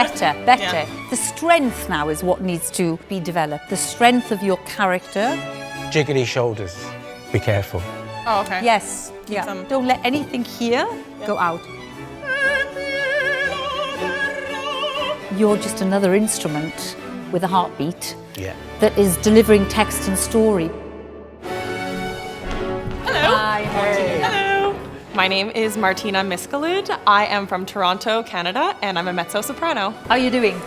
Better. Yeah. The strength now is what needs to be developed. The strength of your character. Jiggly shoulders. Be careful. Oh, okay. Yes. Yeah. Don't let anything here go out. You're just another instrument with a heartbeat that is delivering text and story. Hello. Hi, Martina. Hello. My name is Martina Myskohlid. I am from Toronto, Canada, and I'm a mezzo-soprano. How are you doing?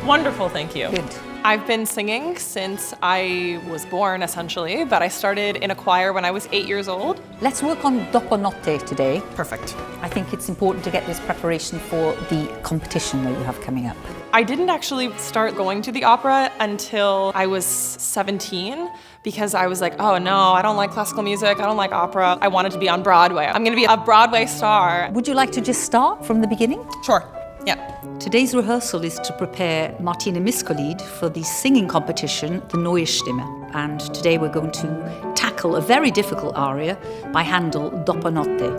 Wonderful, thank you. Good. I've been singing since I was born, essentially, but I started in a choir when I was 8 years old. Let's work on Dopo Notte today. Perfect. I think it's important to get this preparation for the competition that you have coming up. I didn't actually start going to the opera until I was 17 because I was like, oh no, I don't like classical music, I don't like opera. I wanted to be on Broadway. I'm gonna be a Broadway star. Would you like to just start from the beginning? Sure, yeah. Today's rehearsal is to prepare Martina Myskohlid for the singing competition, the Neue Stimme. And today we're going to tackle a very difficult aria by Handel, Dopo Notte.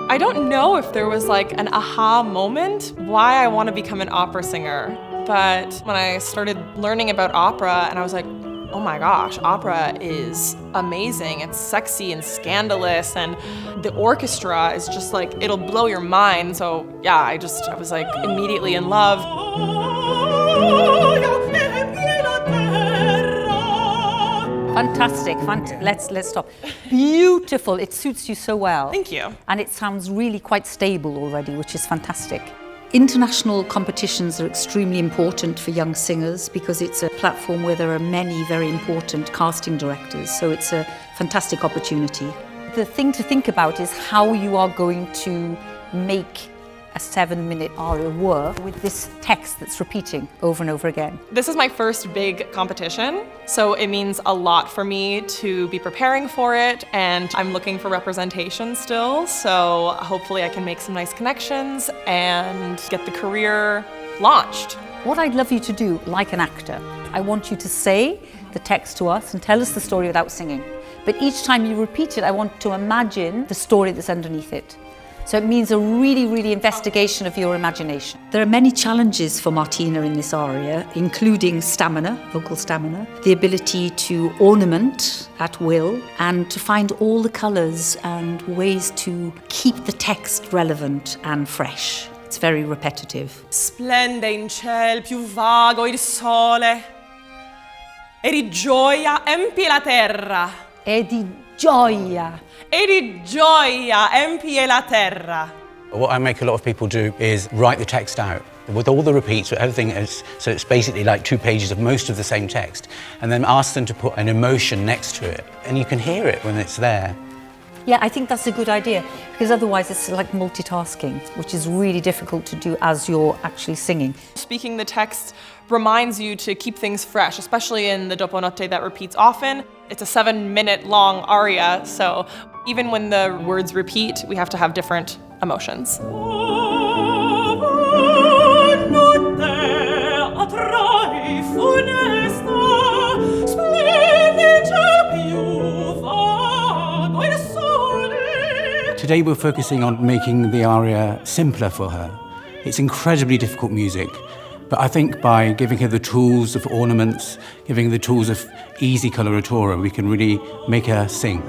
I don't know if there was like an aha moment why I want to become an opera singer. But when I started learning about opera and I was like, oh my gosh, opera is amazing. It's sexy and scandalous and the orchestra is just like, it'll blow your mind. So yeah, I was like immediately in love. Fantastic, let's stop. Beautiful, it suits you so well. Thank you. And it sounds really quite stable already, which is fantastic. International competitions are extremely important for young singers because it's a platform where there are many very important casting directors, so it's a fantastic opportunity. The thing to think about is how you are going to make a 7-minute aria work with this text that's repeating over and over again. This is my first big competition, so it means a lot for me to be preparing for it, and I'm looking for representation still, so hopefully I can make some nice connections and get the career launched. What I'd love you to do, like an actor, I want you to say the text to us and tell us the story without singing. But each time you repeat it, I want to imagine the story that's underneath it. So it means a really investigation of your imagination. There are many challenges for Martina in this aria, including stamina, vocal stamina, the ability to ornament at will, and to find all the colours and ways to keep the text relevant and fresh. It's very repetitive. Splende in ciel più vago il sole, e di gioia empie la terra. E di gioia. E di gioia empie la terra. What I make a lot of people do is write the text out with all the repeats, with everything is, so it's basically like 2 pages of most of the same text, and then ask them to put an emotion next to it, and you can hear it when it's there. Yeah, I think that's a good idea, because otherwise it's like multitasking, which is really difficult to do as you're actually singing. Speaking the text reminds you to keep things fresh, especially in the Dopo Notte that repeats often. It's a 7-minute long aria, so even when the words repeat, we have to have different emotions. Today we're focusing on making the aria simpler for her. It's incredibly difficult music, but I think by giving her the tools of ornaments, giving her the tools of easy coloratura, we can really make her sing.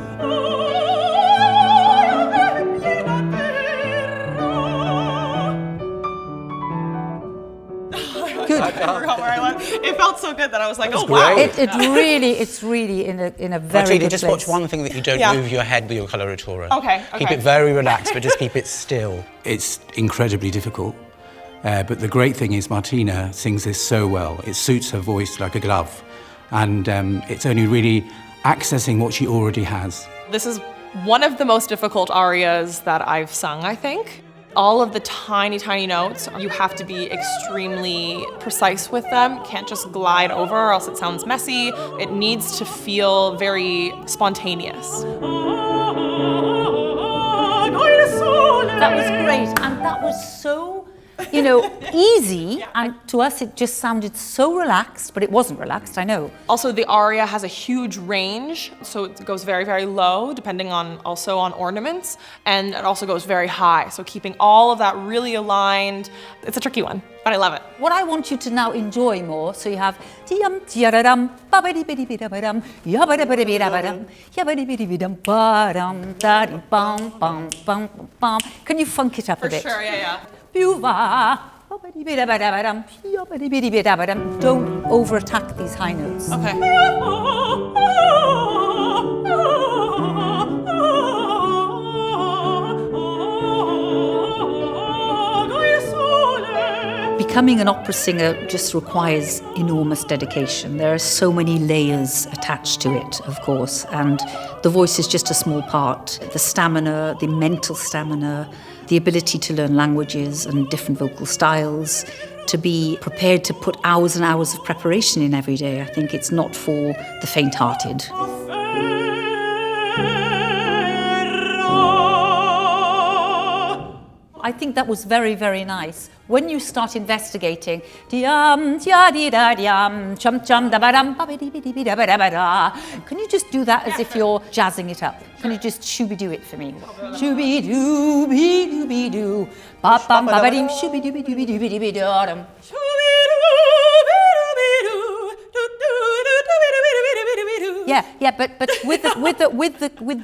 Good. I forgot where I was. It felt so good that I was like, oh great. wow. It's really in a very Martina, good just place. watch one thing that you don't move your head with your coloratura. Okay. Keep it very relaxed, but just keep it still. It's incredibly difficult, but the great thing is Martina sings this so well. It suits her voice like a glove, and it's only really accessing what she already has. This is one of the most difficult arias that I've sung, I think. All of the tiny notes, you have to be extremely precise with them. Can't just glide over or else it sounds messy. It needs to feel very spontaneous. That was great, and that was so you know, easy, and to us it just sounded so relaxed, but it wasn't relaxed, I know. Also, the aria has a huge range, so it goes very, very low, depending on also on ornaments, and it also goes very high. So keeping all of that really aligned, it's a tricky one, but I love it. What I want you to now enjoy more, so you have tiam tiaradam babadibidibidabadam yabadibidibidabadam yabadibidibidam badam daddy bum bum bum bum. Can you funk it up a bit? For sure, yeah. Buva babadibidabadam yabadibidibidabadam. Don't over-attack these high notes. Okay. Becoming an opera singer just requires enormous dedication. There are so many layers attached to it, of course, and the voice is just a small part. The stamina, the mental stamina, the ability to learn languages and different vocal styles, to be prepared to put hours and hours of preparation in every day. I think it's not for the faint-hearted. I think that was very, very nice. When you start investigating, can you just do that as if you're jazzing it up? Can you just shooby-doo it for me? Shooby-doo-be-doo-be-doo, ba-bam-ba-ba-dim, shooby-doo-be-doo-be-doo-be-doo-dum. Yeah, but with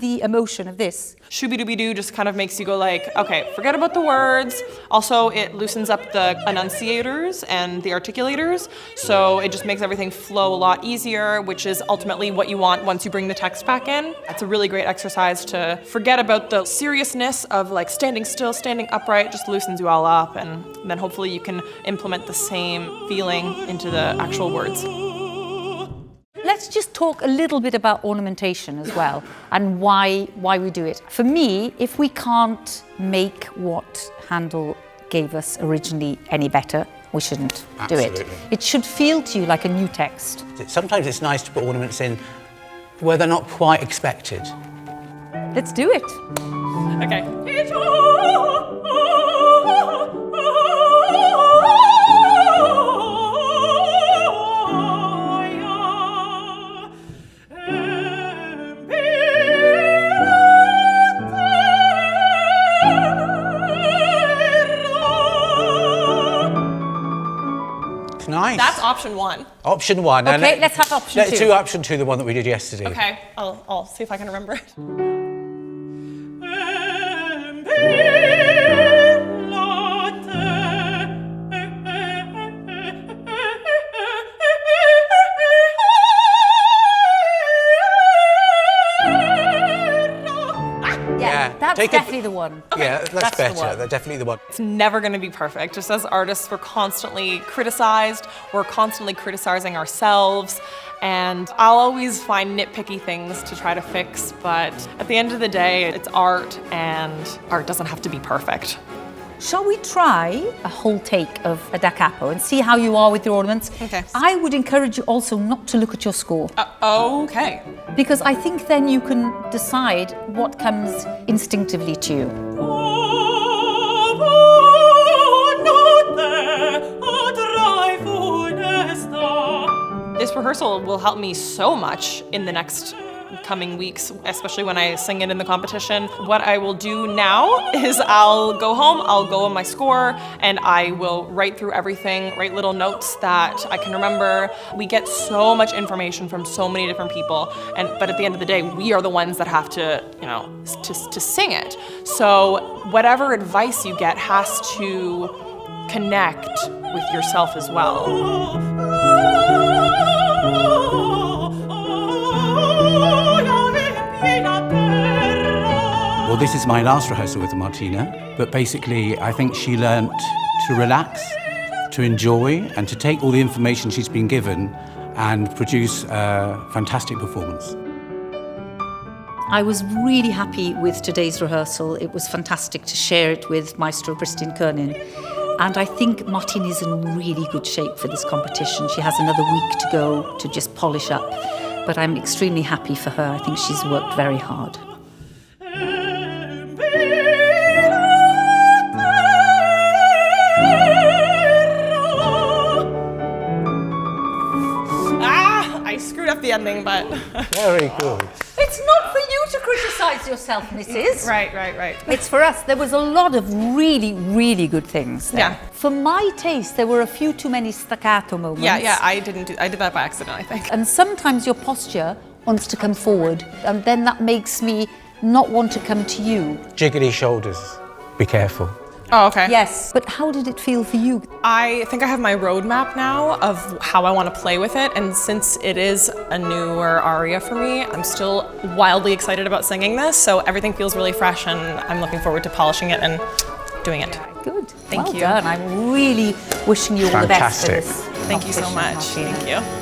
the emotion of this. Shooby-dooby-doo just kind of makes you go like, okay, forget about the words. Also, it loosens up the enunciators and the articulators, so it just makes everything flow a lot easier, which is ultimately what you want once you bring the text back in. It's a really great exercise to forget about the seriousness of like standing still, standing upright, just loosens you all up, and then hopefully you can implement the same feeling into the actual words. Let's just talk a little bit about ornamentation as well, and why we do it. For me, if we can't make what Handel gave us originally any better, we shouldn't do it. It should feel to you like a new text. Sometimes it's nice to put ornaments in where they're not quite expected. Let's do it. Okay. Nice. That's option one. Option one. Okay, let's have option two. Let's do option two, the one that we did yesterday. Okay, I'll see if I can remember it. That's definitely the one. Yeah, that's better. That's definitely the one. It's never going to be perfect. Just as artists, we're constantly criticized. We're constantly criticizing ourselves. And I'll always find nitpicky things to try to fix. But at the end of the day, it's art, and art doesn't have to be perfect. Shall we try a whole take of a da capo and see how you are with your ornaments? Okay. I would encourage you also not to look at your score. Okay. Because I think then you can decide what comes instinctively to you. This rehearsal will help me so much in the next coming weeks, especially when I sing it in the competition. What I will do now is I'll go home, I'll go on my score, and I will write through everything, write little notes that I can remember. We get so much information from so many different people, but at the end of the day, we are the ones that have to, to sing it. So whatever advice you get has to connect with yourself as well. Well, this is my last rehearsal with Martina, but basically I think she learnt to relax, to enjoy, and to take all the information she's been given and produce a fantastic performance. I was really happy with today's rehearsal. It was fantastic to share it with Maestro Christian Curnyn. And I think Martina is in really good shape for this competition. She has another week to go to just polish up. But I'm extremely happy for her. I think she's worked very hard. Hey! screwed up the ending, but... Very good. It's not for you to criticise yourself, Mrs. Right. It's for us. There was a lot of really, really good things there. Yeah. For my taste, there were a few too many staccato moments. Yeah, I did that by accident, I think. And sometimes your posture wants to come forward, and then that makes me not want to come to you. Jiggly shoulders. Be careful. Oh, okay. Yes. But how did it feel for you? I think I have my roadmap now of how I want to play with it, and since it is a newer aria for me, I'm still wildly excited about singing this, so everything feels really fresh, and I'm looking forward to polishing it and doing it. Good. Thank well you. done. I'm really wishing you all the best for Fantastic. this. Thank you so competition, much. Martina. Thank you.